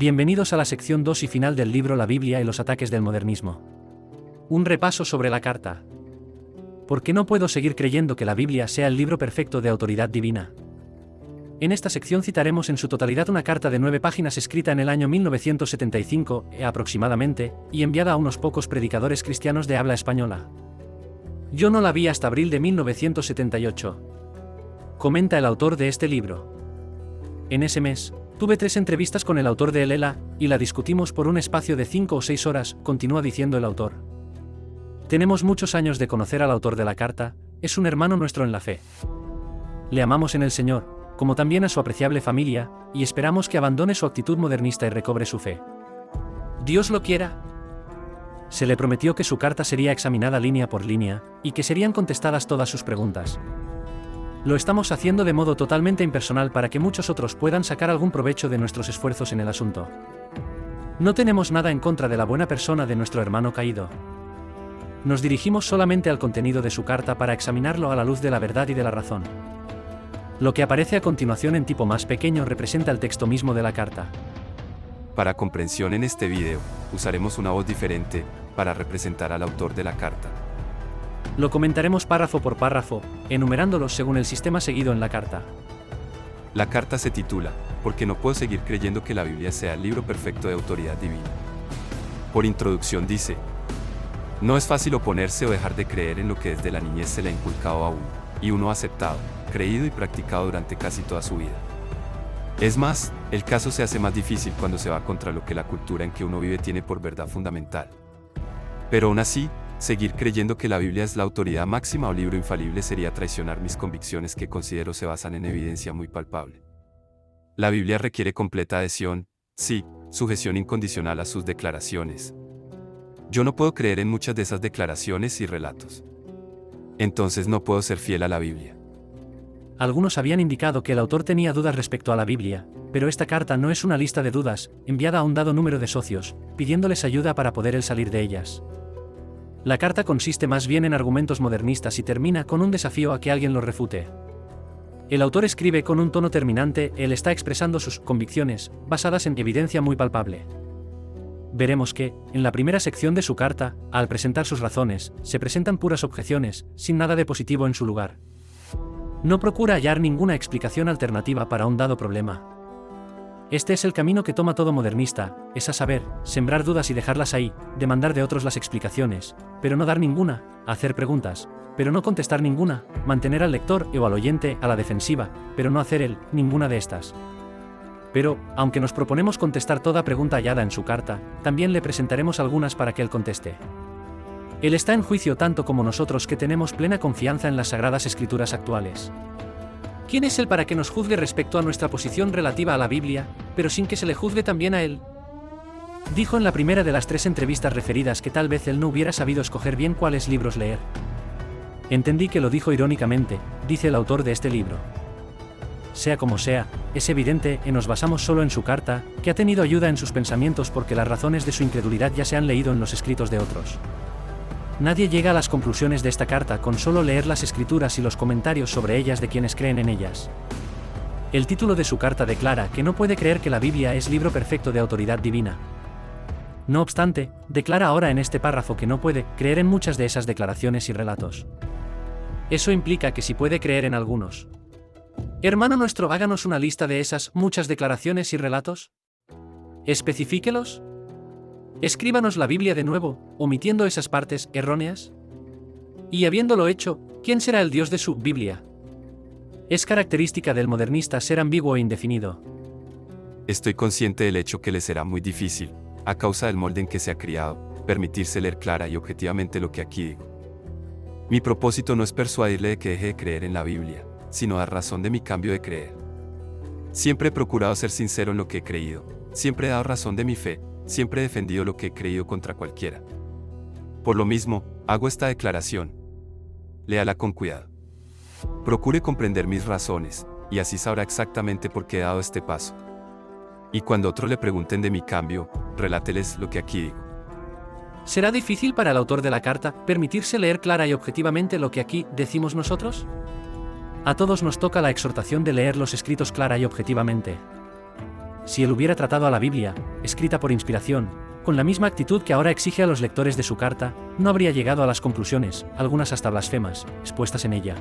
Bienvenidos a la sección 2 y final del libro La Biblia y los ataques del modernismo. Un repaso sobre la carta. ¿Por qué no puedo seguir creyendo que la Biblia sea el libro perfecto de autoridad divina? En esta sección citaremos en su totalidad una carta de 9 páginas escrita en el año 1975, aproximadamente, y enviada a unos pocos predicadores cristianos de habla española. Yo no la vi hasta abril de 1978. Comenta el autor de este libro. En ese mes, tuve 3 entrevistas con el autor de Elela, y la discutimos por un espacio de 5 o 6 horas, continúa diciendo el autor. Tenemos muchos años de conocer al autor de la carta, es un hermano nuestro en la fe. Le amamos en el Señor, como también a su apreciable familia, y esperamos que abandone su actitud modernista y recobre su fe. Dios lo quiera. Se le prometió que su carta sería examinada línea por línea, y que serían contestadas todas sus preguntas. Lo estamos haciendo de modo totalmente impersonal para que muchos otros puedan sacar algún provecho de nuestros esfuerzos en el asunto. No tenemos nada en contra de la buena persona de nuestro hermano caído. Nos dirigimos solamente al contenido de su carta para examinarlo a la luz de la verdad y de la razón. Lo que aparece a continuación en tipo más pequeño representa el texto mismo de la carta. Para comprensión en este video, usaremos una voz diferente, para representar al autor de la carta. Lo comentaremos párrafo por párrafo, enumerándolos según el sistema seguido en la carta. La carta se titula, ¿Por qué no puedo seguir creyendo que la Biblia sea el libro perfecto de autoridad divina? Por introducción dice, no es fácil oponerse o dejar de creer en lo que desde la niñez se le ha inculcado a uno, y uno ha aceptado, creído y practicado durante casi toda su vida. Es más, el caso se hace más difícil cuando se va contra lo que la cultura en que uno vive tiene por verdad fundamental. Pero aún así, seguir creyendo que la Biblia es la autoridad máxima o libro infalible sería traicionar mis convicciones que considero se basan en evidencia muy palpable. La Biblia requiere completa adhesión, sí, sujeción incondicional a sus declaraciones. Yo no puedo creer en muchas de esas declaraciones y relatos. Entonces no puedo ser fiel a la Biblia. Algunos habían indicado que el autor tenía dudas respecto a la Biblia, pero esta carta no es una lista de dudas, enviada a un dado número de socios, pidiéndoles ayuda para poder él salir de ellas. La carta consiste más bien en argumentos modernistas y termina con un desafío a que alguien lo refute. El autor escribe con un tono terminante, él está expresando sus convicciones, basadas en evidencia muy palpable. Veremos que, en la primera sección de su carta, al presentar sus razones, se presentan puras objeciones, sin nada de positivo en su lugar. No procura hallar ninguna explicación alternativa para un dado problema. Este es el camino que toma todo modernista, es a saber, sembrar dudas y dejarlas ahí, demandar de otros las explicaciones, pero no dar ninguna, hacer preguntas, pero no contestar ninguna, mantener al lector o al oyente a la defensiva, pero no hacer él ninguna de estas. Pero, aunque nos proponemos contestar toda pregunta hallada en su carta, también le presentaremos algunas para que él conteste. Él está en juicio tanto como nosotros que tenemos plena confianza en las Sagradas Escrituras actuales. ¿Quién es él para que nos juzgue respecto a nuestra posición relativa a la Biblia, pero sin que se le juzgue también a él? Dijo en la primera de las 3 entrevistas referidas que tal vez él no hubiera sabido escoger bien cuáles libros leer. Entendí que lo dijo irónicamente, dice el autor de este libro. Sea como sea, es evidente, nos basamos solo en su carta, que ha tenido ayuda en sus pensamientos porque las razones de su incredulidad ya se han leído en los escritos de otros. Nadie llega a las conclusiones de esta carta con solo leer las escrituras y los comentarios sobre ellas de quienes creen en ellas. El título de su carta declara que no puede creer que la Biblia es libro perfecto de autoridad divina. No obstante, declara ahora en este párrafo que no puede creer en muchas de esas declaraciones y relatos. Eso implica que sí puede creer en algunos. Hermano nuestro, háganos una lista de esas muchas declaraciones y relatos. Especifíquelos. Escríbanos la Biblia de nuevo, omitiendo esas partes erróneas. Y habiéndolo hecho, ¿quién será el Dios de su Biblia? Es característica del modernista ser ambiguo e indefinido. Estoy consciente del hecho que le será muy difícil, a causa del molde en que se ha criado, permitirse leer clara y objetivamente lo que aquí digo. Mi propósito no es persuadirle de que deje de creer en la Biblia, sino dar razón de mi cambio de creer. Siempre he procurado ser sincero en lo que he creído, siempre he dado razón de mi fe, siempre he defendido lo que he creído contra cualquiera. Por lo mismo, hago esta declaración. Léala con cuidado. Procure comprender mis razones, y así sabrá exactamente por qué he dado este paso. Y cuando otros le pregunten de mi cambio, reláteles lo que aquí digo. ¿Será difícil para el autor de la carta permitirse leer clara y objetivamente lo que aquí decimos nosotros? A todos nos toca la exhortación de leer los escritos clara y objetivamente. si él hubiera tratado a la Biblia, escrita por inspiración, con la misma actitud que ahora exige a los lectores de su carta, no habría llegado a las conclusiones, algunas hasta blasfemas, expuestas en ella.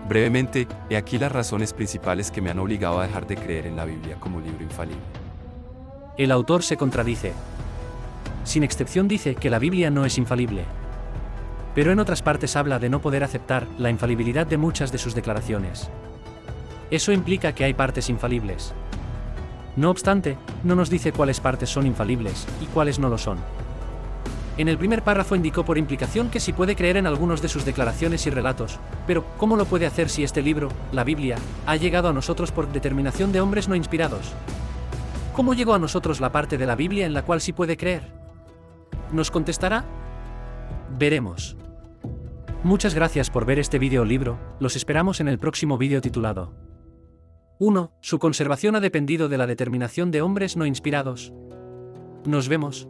Brevemente, he aquí las razones principales que me han obligado a dejar de creer en la Biblia como libro infalible. El autor se contradice. Sin excepción dice que la Biblia no es infalible. Pero en otras partes habla de no poder aceptar la infalibilidad de muchas de sus declaraciones. Eso implica que hay partes infalibles. No obstante, no nos dice cuáles partes son infalibles y cuáles no lo son. En el primer párrafo indicó por implicación que sí puede creer en algunos de sus declaraciones y relatos, pero ¿cómo lo puede hacer si este libro, la Biblia, ha llegado a nosotros por determinación de hombres no inspirados? ¿Cómo llegó a nosotros la parte de la Biblia en la cual sí puede creer? ¿Nos contestará? Veremos. Muchas gracias por ver este vídeo o libro, los esperamos en el próximo vídeo titulado 1. Su conservación ha dependido de la determinación de hombres no inspirados. Nos vemos.